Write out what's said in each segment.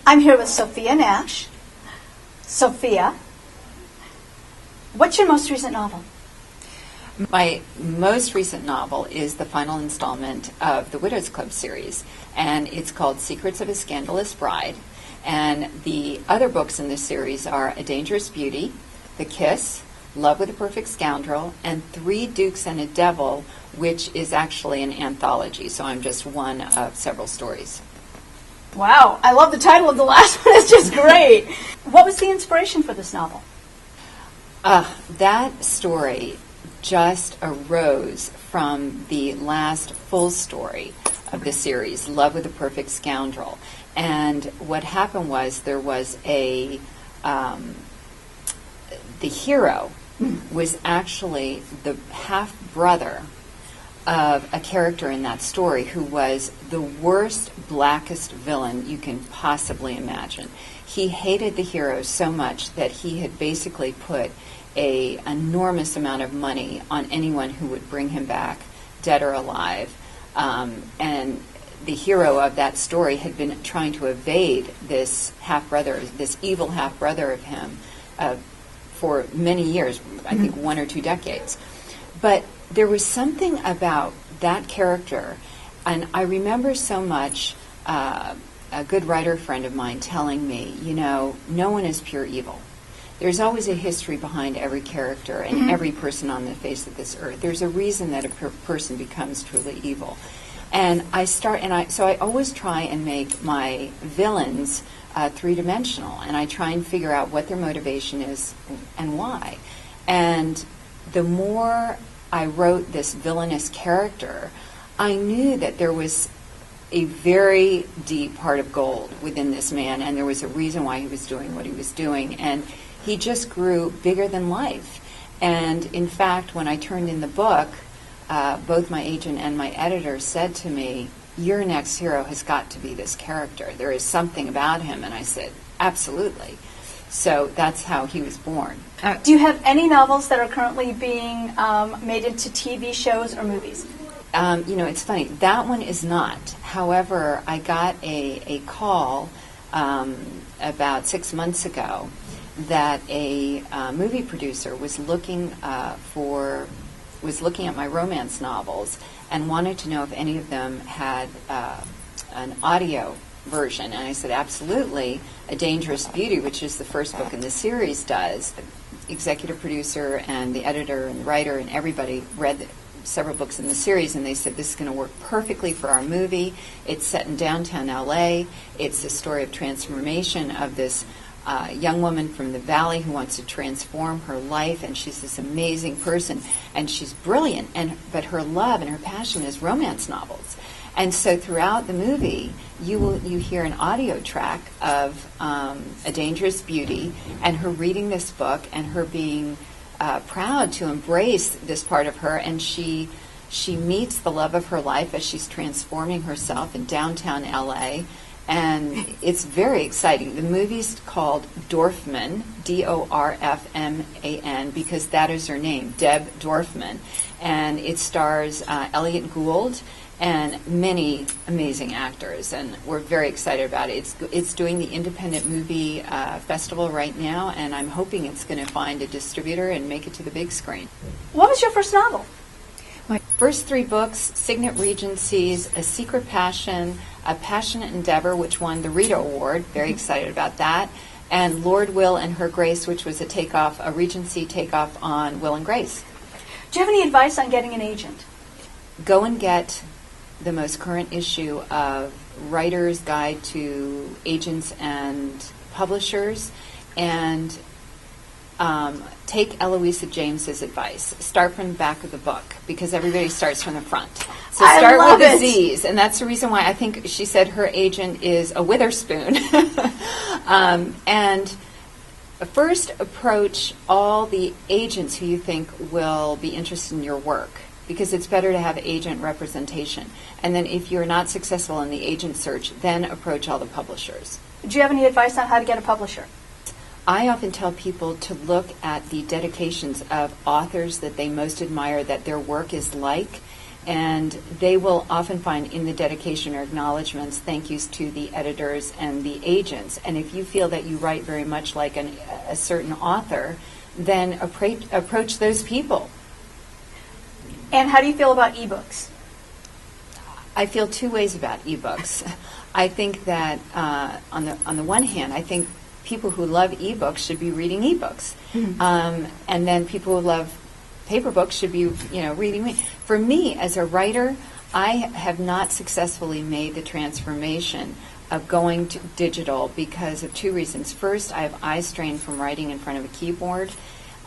I'm here with Sophia Nash. Sophia, what's your most recent novel? My most recent novel is the final installment of the Widows Club series, and it's called Secrets of a Scandalous Bride. And the other books in this series are A Dangerous Beauty, The Kiss, Love with a Perfect Scoundrel, and Three Dukes and a Devil, which is actually an anthology, so I'm just one of several stories. Wow, I love the title of the last one. It's just great. What was the inspiration for this novel? That story just arose from the last full story of the series, Love with a Perfect Scoundrel. And what happened was there was the hero was actually the half-brother of a character in that story who was the worst, blackest villain you can possibly imagine. He hated the hero so much that he had basically put an enormous amount of money on anyone who would bring him back, dead or alive. And the hero of that story had been trying to evade this half-brother, this evil half-brother of him, for many years, I think 1 or 2 decades. But there was something about that character, and I remember so much a good writer friend of mine telling me, no one is pure evil. There's always a history behind every character and every person on the face of this earth. There's a reason that a person becomes truly evil. And so I always try and make my villains three-dimensional, and I try and figure out what their motivation is and why. And the more I wrote this villainous character, I knew that there was a very deep heart of gold within this man, and there was a reason why he was doing what he was doing. And he just grew bigger than life. And in fact, when I turned in the book, both my agent and my editor said to me, your next hero has got to be this character. There is something about him. And I said, absolutely. So that's how he was born. Do you have any novels that are currently being made into TV shows or movies? It's funny. That one is not. However, I got a call about 6 months ago that a movie producer was looking at my romance novels and wanted to know if any of them had an audio version. And I said, absolutely. A Dangerous Beauty, which is the first book in the series, does. The executive producer and the editor and the writer and everybody read several books in the series, and they said, this is going to work perfectly for our movie. It's set in downtown LA. It's the story of transformation of this young woman from the valley who wants to transform her life, and she's this amazing person, and she's brilliant, but her love and her passion is romance novels. And so throughout the movie, you hear an audio track of A Dangerous Beauty and her reading this book and her being proud to embrace this part of her, and she meets the love of her life as she's transforming herself in downtown LA. And it's very exciting. The movie's called Dorfman, Dorfman, because that is her name, Deb Dorfman. And it stars Elliott Gould and many amazing actors. And we're very excited about it. It's doing the Independent Movie Festival right now, and I'm hoping it's going to find a distributor and make it to the big screen. What was your first novel? My first 3 books, Signet Regencies, A Secret Passion, A Passionate Endeavor, which won the Rita Award, very excited about that, and Lord Will and Her Grace, which was a Regency takeoff on Will and Grace. Do you have any advice on getting an agent? Go and get the most current issue of Writer's Guide to Agents and Publishers, and take Eloisa James's advice. Start from the back of the book, because everybody starts from the front. So start with the Z's, and that's the reason why I think she said her agent is a Witherspoon. And first approach all the agents who you think will be interested in your work, because it's better to have agent representation. And then if you're not successful in the agent search, then approach all the publishers. Do you have any advice on how to get a publisher? I often tell people to look at the dedications of authors that they most admire, that their work is like, And they will often find in the dedication or acknowledgments thank yous to the editors and the agents. And if you feel that you write very much like a certain author, then approach those people. And how do you feel about ebooks? I feel two ways about ebooks. I think that on the one hand, I think people who love ebooks should be reading ebooks, and then people who love paper books should be reading me. For me, as a writer, I have not successfully made the transformation of going to digital because of two reasons. First, I have eye strain from writing in front of a keyboard.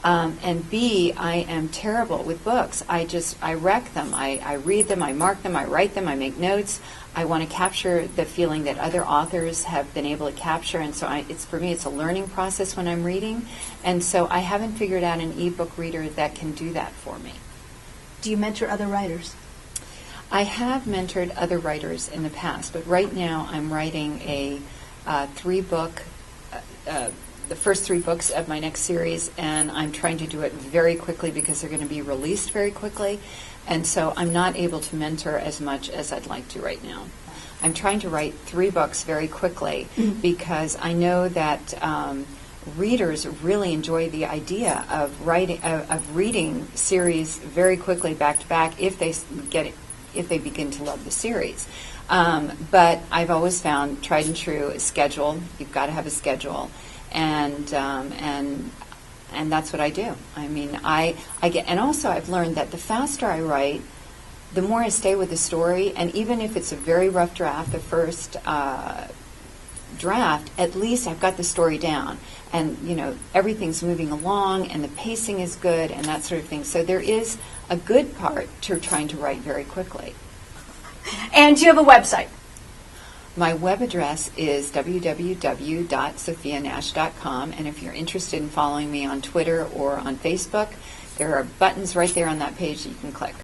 And B, I am terrible with books. I wreck them. I read them, I mark them, I write them, I make notes. I want to capture the feeling that other authors have been able to capture, and so for me, it's a learning process when I'm reading. And so I haven't figured out an ebook reader that can do that for me. Do you mentor other writers? I have mentored other writers in the past, but right now I'm writing a 3-book the first 3 books of my next series, and I'm trying to do it very quickly because they're going to be released very quickly, and so I'm not able to mentor as much as I'd like to right now. I'm trying to write 3 books very quickly because I know that readers really enjoy the idea of reading series very quickly back to back if they begin to love the series. But I've always found tried and true a schedule. You've got to have a schedule. And that's what I do. I mean, I get, and also I've learned that the faster I write, the more I stay with the story. And even if it's a very rough draft, the first draft, at least I've got the story down, and everything's moving along, and the pacing is good, and that sort of thing. So there is a good part to trying to write very quickly. And you have a website. My web address is www.sophianash.com, and if you're interested in following me on Twitter or on Facebook, there are buttons right there on that page that you can click.